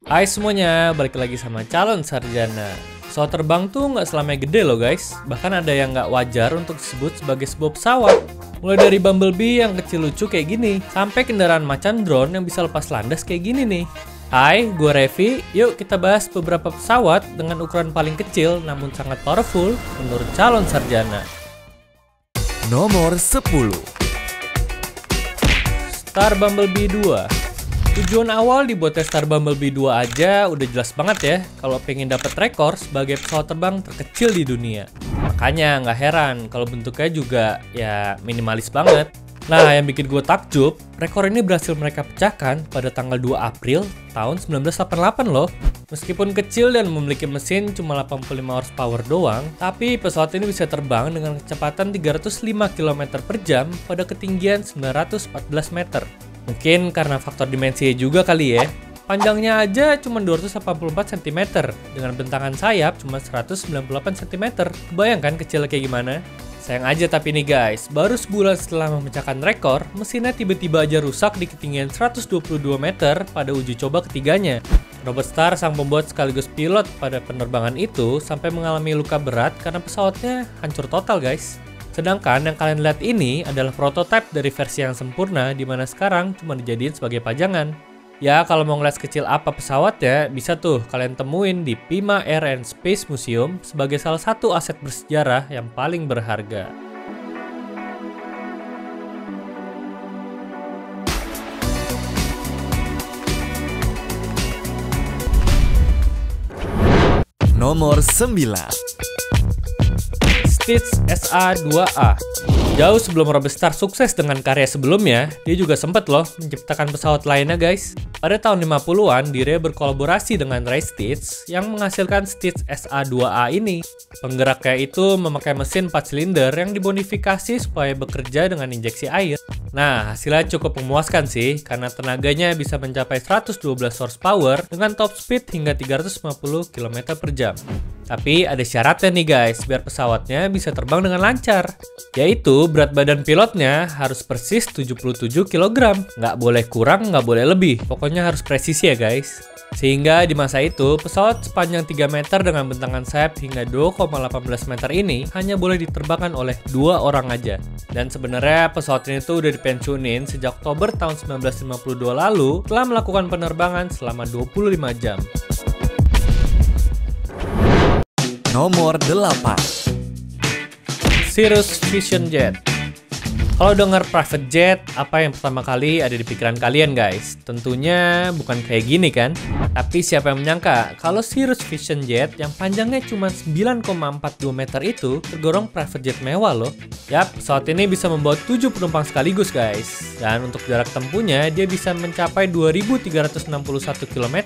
Hai semuanya, balik lagi sama calon sarjana. Pesawat terbang tuh nggak selamanya gede loh guys. Bahkan ada yang nggak wajar untuk disebut sebagai sebuah pesawat. Mulai dari Bumblebee yang kecil lucu kayak gini, sampai kendaraan macan drone yang bisa lepas landas kayak gini nih. Hai, gue Revi. Yuk kita bahas beberapa pesawat dengan ukuran paling kecil namun sangat powerful menurut calon sarjana. Nomor 10. Star Bumblebee 2. Tujuan awal dibuatnya Star Bumblebee 2 aja udah jelas banget ya kalau pengen dapat rekor sebagai pesawat terbang terkecil di dunia. Makanya nggak heran kalau bentuknya juga ya minimalis banget. Nah, yang bikin gue takjub, rekor ini berhasil mereka pecahkan pada tanggal 2 April tahun 1988 loh. Meskipun kecil dan memiliki mesin cuma 85 horsepower doang, tapi pesawat ini bisa terbang dengan kecepatan 305 km per jam pada ketinggian 914 meter. Mungkin karena faktor dimensi juga kali ya. Panjangnya aja cuma 284 cm, dengan bentangan sayap cuma 198 cm. Kebayangkan kecilnya kayak gimana? Sayang aja tapi nih guys, baru sebulan setelah memecahkan rekor, mesinnya tiba-tiba aja rusak di ketinggian 122 meter pada uji coba ketiganya. Robert Starr, sang pembuat sekaligus pilot pada penerbangan itu, sampai mengalami luka berat karena pesawatnya hancur total guys. Sedangkan yang kalian lihat ini adalah prototipe dari versi yang sempurna, dimana sekarang cuma dijadiin sebagai pajangan. Ya, kalau mau ngeliat sekecil apa pesawatnya, bisa tuh kalian temuin di Pima Air and Space Museum sebagai salah satu aset bersejarah yang paling berharga. Nomor 9. Stitch SA-2A. Jauh sebelum Robert Starr sukses dengan karya sebelumnya, dia juga sempat loh menciptakan pesawat lainnya guys. Pada tahun 50-an, dia berkolaborasi dengan Ray Stitch yang menghasilkan Stitch SA-2A ini. Penggeraknya itu memakai mesin 4 silinder yang dimodifikasi supaya bekerja dengan injeksi air. Nah, hasilnya cukup memuaskan sih, karena tenaganya bisa mencapai 112 horsepower dengan top speed hingga 350 km per jam. Tapi ada syaratnya nih guys, biar pesawatnya bisa terbang dengan lancar. Yaitu berat badan pilotnya harus persis 77 kg. Nggak boleh kurang, nggak boleh lebih. Pokoknya harus presisi ya guys. Sehingga di masa itu, pesawat sepanjang 3 meter dengan bentangan sayap hingga 2,18 meter ini hanya boleh diterbangkan oleh 2 orang aja. Dan sebenarnya pesawat ini tuh udah dipensiunin sejak Oktober tahun 1952 lalu, telah melakukan penerbangan selama 25 jam. Nomor 8. Cirrus Vision Jet. Kalau dengar private jet, apa yang pertama kali ada di pikiran kalian guys? Tentunya bukan kayak gini kan? Tapi siapa yang menyangka kalau Cirrus Vision Jet yang panjangnya cuma 9,42 meter itu tergolong private jet mewah loh. Yap, pesawat ini bisa membawa 7 penumpang sekaligus guys. Dan untuk jarak tempuhnya dia bisa mencapai 2361 km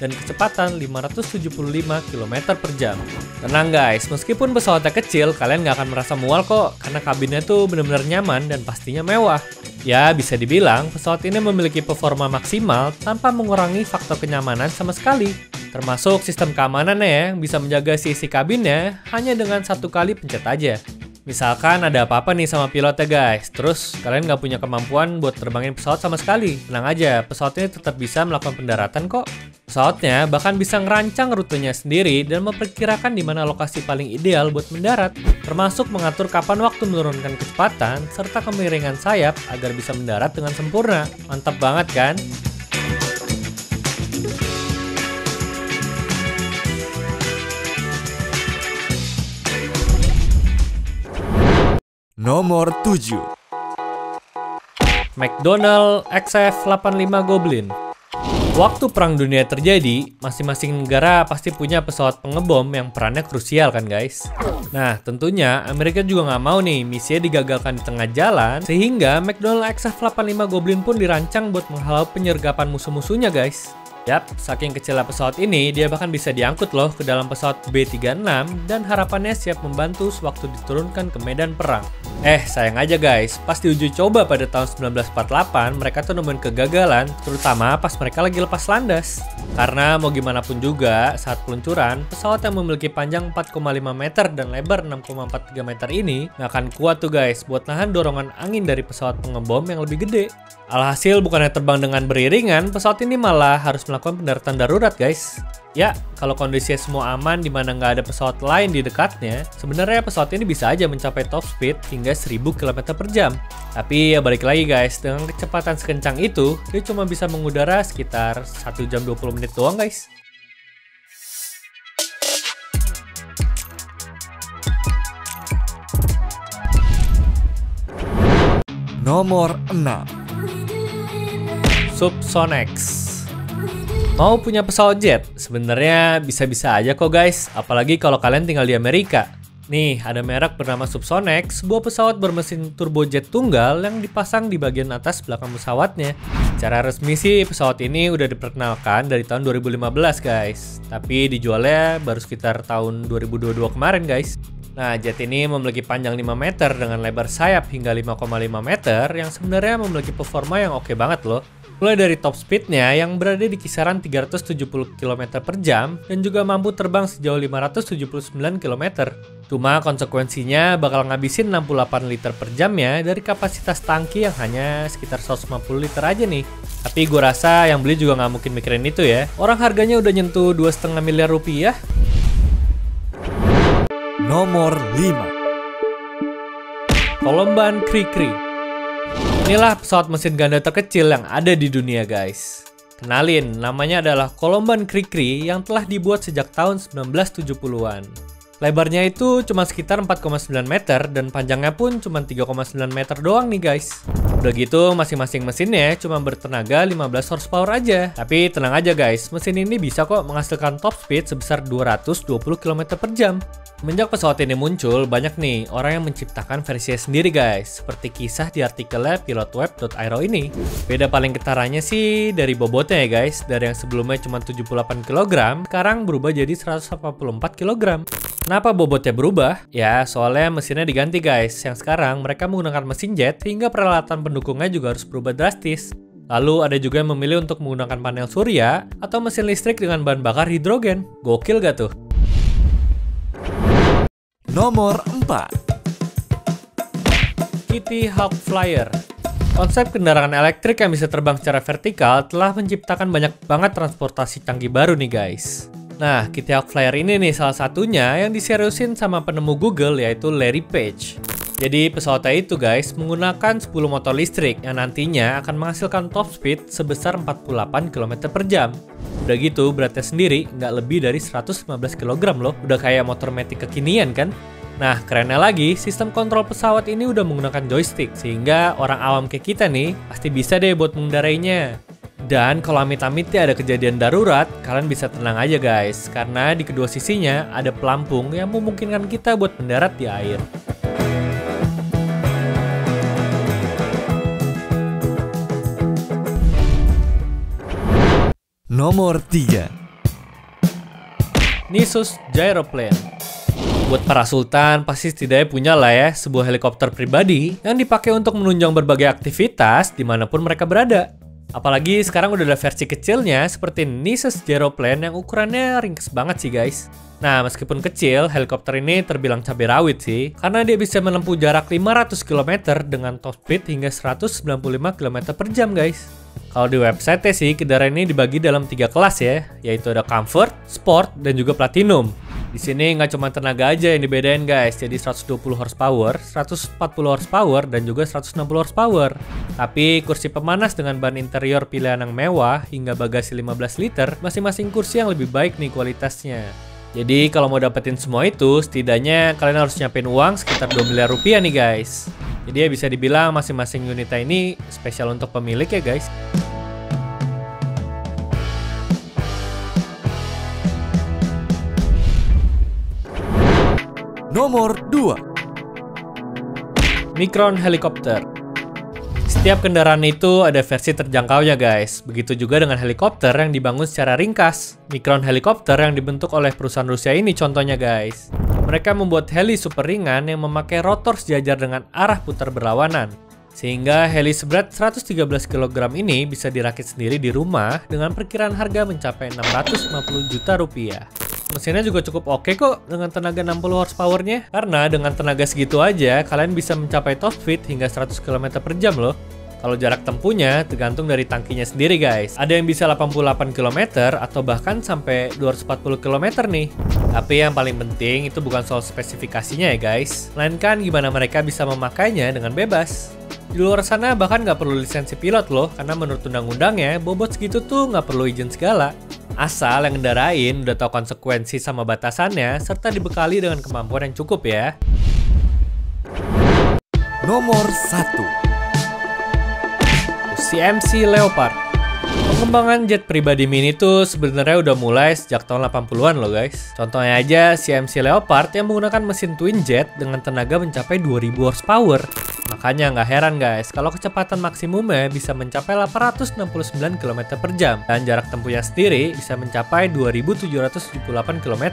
dan kecepatan 575 km per jam. Tenang guys, meskipun pesawatnya kecil, kalian nggak akan merasa mual kok, karena kabinnya tuh benar-benar nyaman dan pastinya mewah. Ya, bisa dibilang pesawat ini memiliki performa maksimal tanpa mengurangi faktor kenyamanan sama sekali. Termasuk sistem keamanannya ya, yang bisa menjaga isi kabinnya hanya dengan 1 kali pencet aja. Misalkan ada apa-apa nih sama pilotnya guys, terus kalian nggak punya kemampuan buat terbangin pesawat sama sekali. Tenang aja, pesawat ini tetap bisa melakukan pendaratan kok. Pesawatnya bahkan bisa ngerancang rutenya sendiri dan memperkirakan di mana lokasi paling ideal buat mendarat, termasuk mengatur kapan waktu menurunkan kecepatan serta kemiringan sayap agar bisa mendarat dengan sempurna. Mantap banget kan? Nomor 7. McDonnell XF-85 Goblin. Waktu Perang Dunia terjadi, masing-masing negara pasti punya pesawat pengebom yang perannya krusial kan guys. Nah, tentunya Amerika juga nggak mau nih misinya digagalkan di tengah jalan, sehingga McDonnell XF-85 Goblin pun dirancang buat menghalau penyergapan musuh-musuhnya guys. Yap, saking kecilnya pesawat ini, dia bahkan bisa diangkut loh ke dalam pesawat B-36 dan harapannya siap membantu sewaktu diturunkan ke medan perang. Sayang aja guys, pas diuji coba pada tahun 1948, mereka tuh nemuin kegagalan, terutama pas mereka lagi lepas landas. Karena mau gimana pun juga, saat peluncuran, pesawat yang memiliki panjang 4,5 meter dan lebar 6,43 meter ini nggak akan kuat tuh guys buat nahan dorongan angin dari pesawat pengebom yang lebih gede. Alhasil bukannya terbang dengan beriringan, pesawat ini malah harus melakukan melakukan pendaratan darurat guys. Ya, kalau kondisinya semua aman di mana nggak ada pesawat lain di dekatnya, sebenarnya pesawat ini bisa aja mencapai top speed hingga 1000 km per jam. Tapi ya balik lagi guys, dengan kecepatan sekencang itu, dia cuma bisa mengudara sekitar 1 jam 20 menit doang guys. Nomor 6. Subsonics. Mau punya pesawat jet? Sebenarnya bisa-bisa aja kok guys, apalagi kalau kalian tinggal di Amerika. Nih, ada merek bernama Subsonics, sebuah pesawat bermesin turbojet tunggal yang dipasang di bagian atas belakang pesawatnya. Secara resmi sih, pesawat ini udah diperkenalkan dari tahun 2015 guys. Tapi dijualnya baru sekitar tahun 2022 kemarin guys. Nah, jet ini memiliki panjang 5 meter dengan lebar sayap hingga 5,5 meter yang sebenarnya memiliki performa yang oke banget loh. Mulai dari top speednya yang berada di kisaran 370 km per jam dan juga mampu terbang sejauh 579 km. Cuma konsekuensinya bakal ngabisin 68 liter per jamnya dari kapasitas tangki yang hanya sekitar 150 liter aja nih. Tapi gue rasa yang beli juga nggak mungkin mikirin itu ya. Orang harganya udah nyentuh 2,5 miliar rupiah. Nomor 5. Colomban Kri-Kri. Inilah pesawat mesin ganda terkecil yang ada di dunia guys. Kenalin, namanya adalah Colomban Kri-Kri yang telah dibuat sejak tahun 1970-an. Lebarnya itu cuma sekitar 4,9 meter dan panjangnya pun cuma 3,9 meter doang nih guys. Udah gitu masing-masing mesinnya cuma bertenaga 15 horsepower aja. Tapi tenang aja guys, mesin ini bisa kok menghasilkan top speed sebesar 220 km per jam. Semenjak pesawat ini muncul, banyak nih orang yang menciptakan versinya sendiri guys. Seperti kisah di artikelnya pilotweb.iro ini. Beda paling ketaranya sih dari bobotnya ya guys. Dari yang sebelumnya cuma 78 kg, sekarang berubah jadi 184 kg. Kenapa bobotnya berubah? Ya, soalnya mesinnya diganti guys. Yang sekarang mereka menggunakan mesin jet hingga peralatan pendukungnya juga harus berubah drastis. Lalu ada juga yang memilih untuk menggunakan panel surya atau mesin listrik dengan bahan bakar hidrogen. Gokil gak tuh? Nomor 4. Kitty Hawk Flyer. Konsep kendaraan elektrik yang bisa terbang secara vertikal telah menciptakan banyak banget transportasi canggih baru nih guys. Nah, Kitty Hawk Flyer ini nih salah satunya yang diseriusin sama penemu Google yaitu Larry Page. Jadi pesawatnya itu guys menggunakan 10 motor listrik yang nantinya akan menghasilkan top speed sebesar 48 km per jam. Udah gitu beratnya sendiri nggak lebih dari 115 kg loh, udah kayak motor Matic kekinian kan? Nah kerennya lagi, sistem kontrol pesawat ini udah menggunakan joystick sehingga orang awam kayak kita nih pasti bisa deh buat mengendarainya. Dan kalau amit-amitnya ada kejadian darurat, kalian bisa tenang aja guys, karena di kedua sisinya ada pelampung yang memungkinkan kita buat mendarat di air. Nomor 3. Nisus Gyroplane. Buat para sultan pasti setidaknya punya lah ya sebuah helikopter pribadi yang dipakai untuk menunjang berbagai aktivitas dimanapun mereka berada. Apalagi sekarang udah ada versi kecilnya seperti Nisus Gyroplane yang ukurannya ringkes banget sih guys. Nah meskipun kecil, helikopter ini terbilang cabai rawit sih karena dia bisa menempuh jarak 500 km dengan top speed hingga 195 km per jam guys. Kalau di website sih kendaraan ini dibagi dalam 3 kelas ya, yaitu ada Comfort, Sport, dan juga Platinum. Di sini nggak cuma tenaga aja yang dibedain guys, jadi 120 horsepower, 140 horsepower, dan juga 160 horsepower. Tapi kursi pemanas dengan ban interior pilihan yang mewah hingga bagasi 15 liter, masing-masing kursi yang lebih baik nih kualitasnya. Jadi kalau mau dapetin semua itu, setidaknya kalian harus nyiapin uang sekitar 2 miliar rupiah nih guys. Jadi ya bisa dibilang masing-masing unitnya ini spesial untuk pemilik ya guys. Nomor 2. Micron Helicopter. Setiap kendaraan itu ada versi terjangkaunya guys. Begitu juga dengan helikopter yang dibangun secara ringkas. Micron Helicopter yang dibentuk oleh perusahaan Rusia ini contohnya guys. Mereka membuat heli super ringan yang memakai rotor sejajar dengan arah putar berlawanan. Sehingga heli seberat 113 kg ini bisa dirakit sendiri di rumah dengan perkiraan harga mencapai 650 juta rupiah. Mesinnya juga cukup oke kok dengan tenaga 60 horsepower-nya. Karena dengan tenaga segitu aja, kalian bisa mencapai top speed hingga 100 km per jam loh. Kalau jarak tempuhnya tergantung dari tangkinya sendiri guys. Ada yang bisa 88 km atau bahkan sampai 240 km nih. Tapi yang paling penting itu bukan soal spesifikasinya ya guys, melainkan gimana mereka bisa memakainya dengan bebas. Di luar sana bahkan nggak perlu lisensi pilot loh, karena menurut undang-undangnya bobot segitu tuh nggak perlu izin segala. Asal yang ngendarain udah tahu konsekuensi sama batasannya, serta dibekali dengan kemampuan yang cukup ya. Nomor 1. CMC Leopard. Pengembangan jet pribadi mini tuh sebenarnya udah mulai sejak tahun 80-an loh guys. Contohnya aja CMC Leopard yang menggunakan mesin twin jet dengan tenaga mencapai 2000 horsepower. Makanya nggak heran guys kalau kecepatan maksimumnya bisa mencapai 869 km per jam dan jarak tempuhnya sendiri bisa mencapai 2778 km.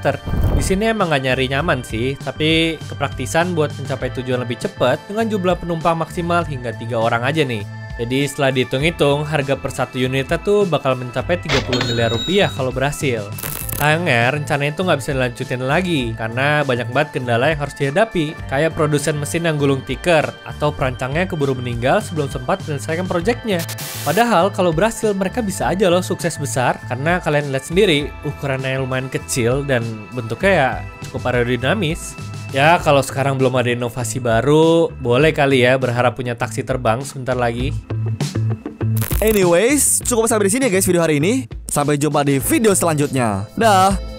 Di sini emang nggak nyari nyaman sih, tapi kepraktisan buat mencapai tujuan lebih cepat dengan jumlah penumpang maksimal hingga 3 orang aja nih. Jadi setelah dihitung-hitung, harga per satu unitnya tuh bakal mencapai 30 miliar rupiah kalau berhasil. Sayangnya rencana itu nggak bisa dilanjutin lagi karena banyak banget kendala yang harus dihadapi, kayak produsen mesin yang gulung tikar atau perancangnya keburu meninggal sebelum sempat menyelesaikan proyeknya. Padahal kalau berhasil mereka bisa aja loh sukses besar, karena kalian lihat sendiri ukurannya yang lumayan kecil dan bentuknya ya cukup aerodinamis. Ya kalau sekarang belum ada inovasi baru, boleh kali ya berharap punya taksi terbang sebentar lagi. Anyways, cukup sampai di sini ya guys video hari ini. Sampai jumpa di video selanjutnya. Dah.